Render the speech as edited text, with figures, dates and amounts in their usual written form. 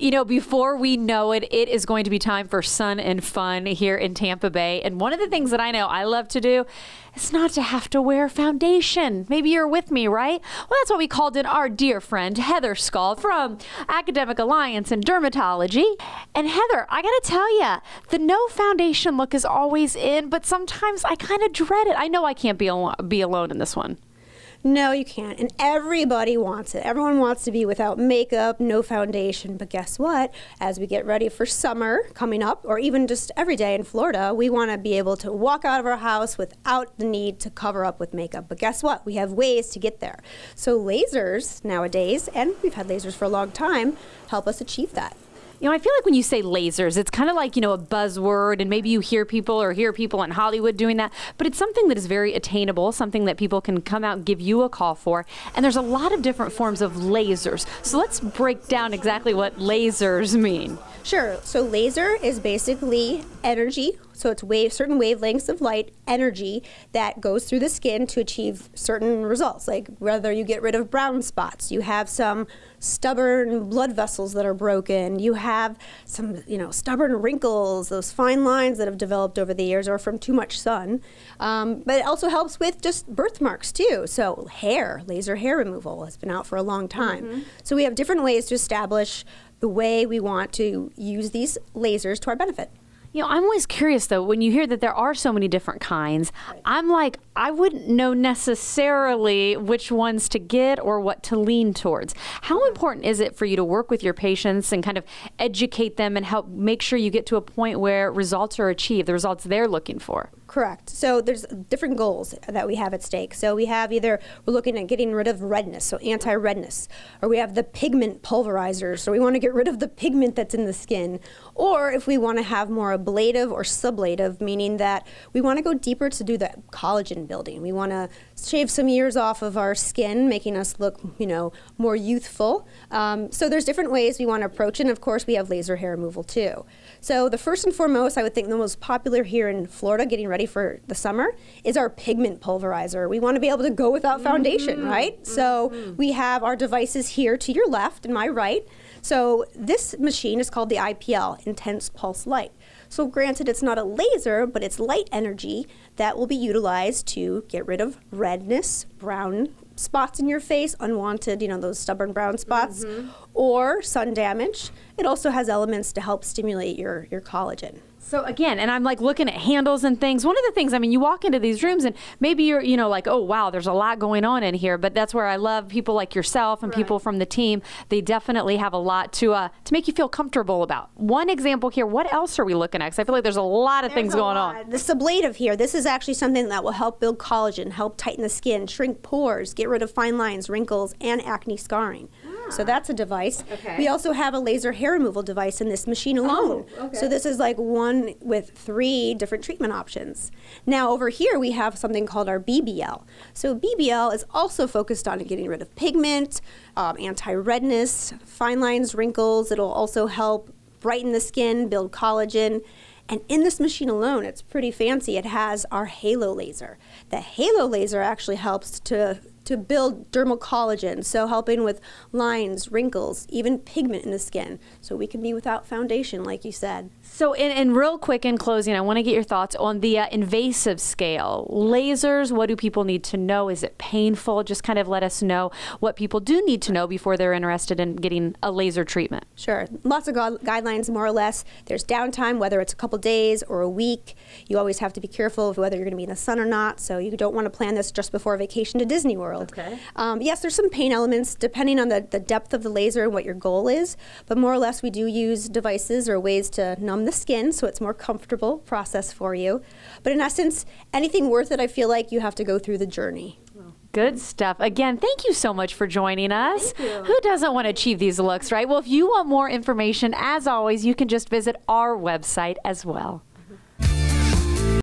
Before we know it, it is going to be time for sun and fun here in Tampa Bay. And one of the things that I know I love to do is not to have to wear foundation. Maybe you're with me, right? Well, that's what we called in our dear friend, Heather Skull from Academic Alliance in Dermatology. And Heather, I gotta tell you, the no foundation look is always in, but sometimes I kind of dread it. I know I can't be alone in this one. No, you can't. And everybody wants it. Everyone wants to be without makeup, no foundation. But guess what? As we get ready for summer coming up, or even just every day in Florida, we want to be able to walk out of our house without the need to cover up with makeup. But guess what? We have ways to get there. So lasers nowadays, and we've had lasers for a long time, help us achieve that. I feel like when you say lasers, it's kind of like, a buzzword, and maybe you hear people in Hollywood doing that, but it's something that is very attainable, something that people can come out and give you a call for. And there's a lot of different forms of lasers. So let's break down exactly what lasers mean. Sure. So laser is basically energy. So it's certain wavelengths of light, energy, that goes through the skin to achieve certain results. Like whether you get rid of brown spots, you have some stubborn blood vessels that are broken, you have some, stubborn wrinkles, those fine lines that have developed over the years or from too much sun. But it also helps with just birthmarks too. So laser hair removal has been out for a long time. Mm-hmm. So we have different ways to establish the way we want to use these lasers to our benefit. I'm always curious, though, when you hear that there are so many different kinds, right. I'm like, I wouldn't know necessarily which ones to get or what to lean towards. How important is it for you to work with your patients and kind of educate them and help make sure you get to a point where results are achieved, the results they're looking for? Correct. So there's different goals that we have at stake. So we have we're looking at getting rid of redness, so anti-redness, or we have the pigment pulverizer, so we want to get rid of the pigment that's in the skin, or if we want to have more ablative or sublative, meaning that we want to go deeper to do the collagen building. We want to shave some years off of our skin, making us look, more youthful. So there's different ways we want to approach it, and of course we have laser hair removal too. So the first and foremost, I would think the most popular here in Florida, getting ready for the summer, is our pigment pulverizer. We want to be able to go without foundation, right? Mm-hmm. So we have our devices here to your left and my right. So this machine is called the IPL, Intense Pulse Light. So granted, it's not a laser, but it's light energy that will be utilized to get rid of redness, brown spots in your face, unwanted, those stubborn brown spots, or sun damage. It also has elements to help stimulate your collagen. So again, and I'm like looking at handles and things. One of the things, you walk into these rooms and maybe you're, like, oh, wow, there's a lot going on in here. But that's where I love people like yourself and people from the team. They definitely have a lot to make you feel comfortable about. One example here, what else are we looking at? Because I feel like there's a lot of things going on. The sublative here, this is actually something that will help build collagen, help tighten the skin, shrink pores, get rid of fine lines, wrinkles, and acne scarring. So that's a device. Okay. We also have a laser hair removal device in this machine alone. Oh, okay. So this is like one with 3 different treatment options. Now over here we have something called our BBL. So BBL is also focused on getting rid of pigment, anti-redness, fine lines, wrinkles. It'll also help brighten the skin, build collagen. And in this machine alone, it's pretty fancy. It has our halo laser. The halo laser actually helps to build dermal collagen, so helping with lines, wrinkles, even pigment in the skin. So we can be without foundation, like you said. So in real quick, in closing, I want to get your thoughts on the invasive scale. Lasers, what do people need to know? Is it painful? Just kind of let us know what people do need to know before they're interested in getting a laser treatment. Sure. Lots of guidelines, more or less. There's downtime, whether it's a couple days or a week. You always have to be careful of whether you're going to be in the sun or not, so you don't want to plan this just before a vacation to Disney World. Okay. Yes, there's some pain elements depending on the depth of the laser and what your goal is, but more or less we do use devices or ways to numb the skin so it's more comfortable process for you. But in essence, anything worth it, I feel like you have to go through the journey. Good stuff. Again, thank you so much for joining us. Thank you. Who doesn't want to achieve these looks, right? Well, if you want more information, as always, you can just visit our website as well.